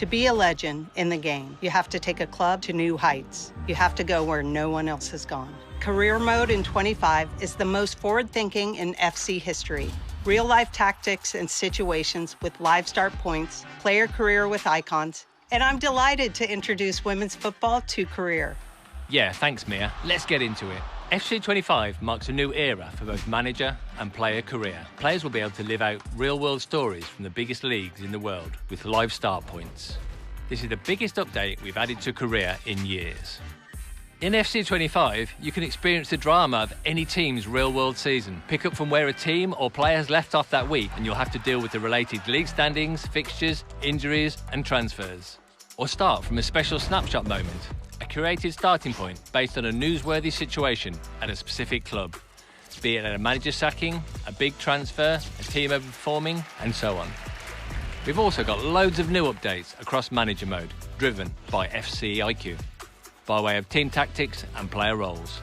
To be a legend in the game, you have to take a club to new heights. You have to go where no one else has gone. Career Mode in 25 is the most forward-thinking in FC history. Real-life tactics and situations with live start points, player career with icons, and I'm delighted to introduce women's football to Career. Yeah, thanks, Mia. Let's get into it. FC 25 marks a new era for both manager and player career. Players will be able to live out real-world stories from the biggest leagues in the world with live start points. This is the biggest update we've added to Career in years. In FC 25, you can experience the drama of any team's real-world season. Pick up from where a team or player has left off that week, and you'll have to deal with the related league standings, fixtures, injuries, and transfers. Or start from a special snapshot moment, a curated starting point based on a newsworthy situation at a specific club, be it a manager sacking, a big transfer, a team overperforming, and so on. We've also got loads of new updates across manager mode, driven by FC IQ, by way of team tactics and player roles.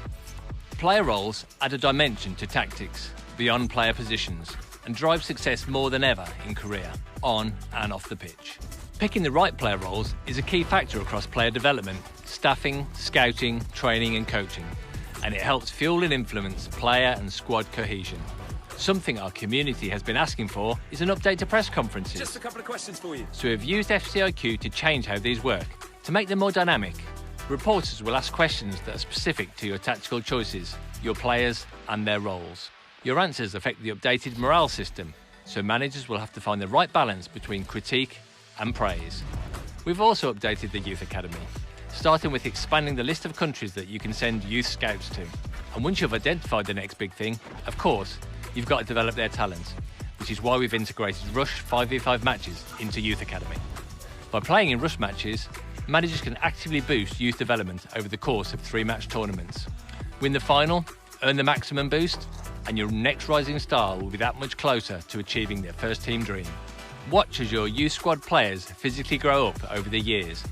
Player roles add a dimension to tactics beyond player positions and drive success more than ever in Career, on and off the pitch. Picking the right player roles is a key factor across player development, staffing, scouting, training and coaching, and it helps fuel and influence player and squad cohesion. Something our community has been asking for is an update to press conferences. Just a couple of questions for you. So we've used FCIQ to change how these work, to make them more dynamic. Reporters will ask questions that are specific to your tactical choices, your players and their roles. Your answers affect the updated morale system, so managers will have to find the right balance between critique and praise. We've also updated the Youth Academy, starting with expanding the list of countries that you can send youth scouts to. And once you've identified the next big thing, of course, you've got to develop their talents, which is why we've integrated Rush 5v5 matches into Youth Academy. By playing in Rush matches, managers can actively boost youth development over the course of 3-match tournaments. Win the final, earn the maximum boost, and your next rising star will be that much closer to achieving their first team dream. Watch as your youth squad players physically grow up over the years.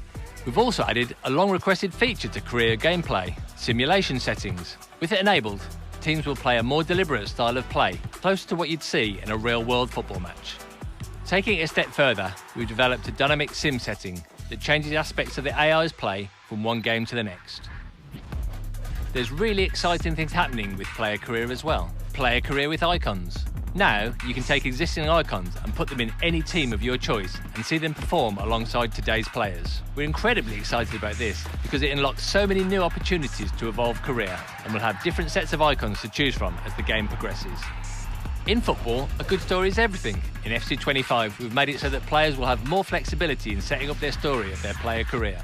We've also added a long-requested feature to Career gameplay, simulation settings. With it enabled, teams will play a more deliberate style of play, close to what you'd see in a real-world football match. Taking it a step further, we've developed a dynamic sim setting that changes aspects of the AI's play from one game to the next. There's really exciting things happening with Player Career as well. Player Career with icons. Now, you can take existing icons and put them in any team of your choice and see them perform alongside today's players. We're incredibly excited about this because it unlocks so many new opportunities to evolve Career, and we'll have different sets of icons to choose from as the game progresses. In football, a good story is everything. In FC 25, we've made it so that players will have more flexibility in setting up their story of their player career.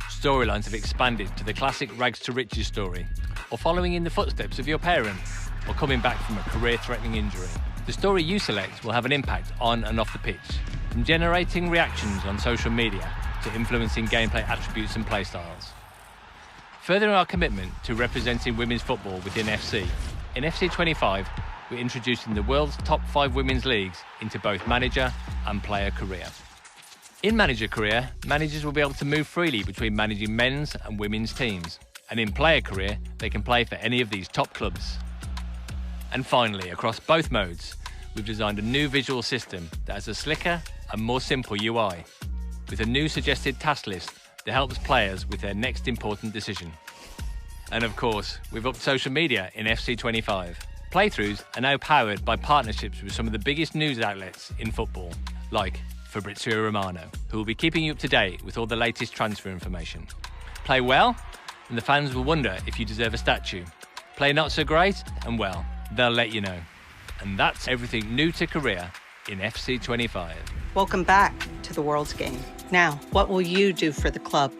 Storylines have expanded to the classic rags to riches story, or following in the footsteps of your parent, or coming back from a career-threatening injury. The story you select will have an impact on and off the pitch, from generating reactions on social media to influencing gameplay attributes and playstyles. Furthering our commitment to representing women's football within FC, in FC 25, we're introducing the world's top 5 women's leagues into both manager and player career. In manager career, managers will be able to move freely between managing men's and women's teams, and in player career, they can play for any of these top clubs. And finally, across both modes, we've designed a new visual system that has a slicker and more simple UI, with a new suggested task list that helps players with their next important decision. And of course, we've upped social media in FC 25. Playthroughs are now powered by partnerships with some of the biggest news outlets in football, like Fabrizio Romano, who will be keeping you up to date with all the latest transfer information. Play well, and the fans will wonder if you deserve a statue. Play not so great, and well, they'll let you know. And that's everything new to Career in FC 25. Welcome back to the world's game. Now, what will you do for the club?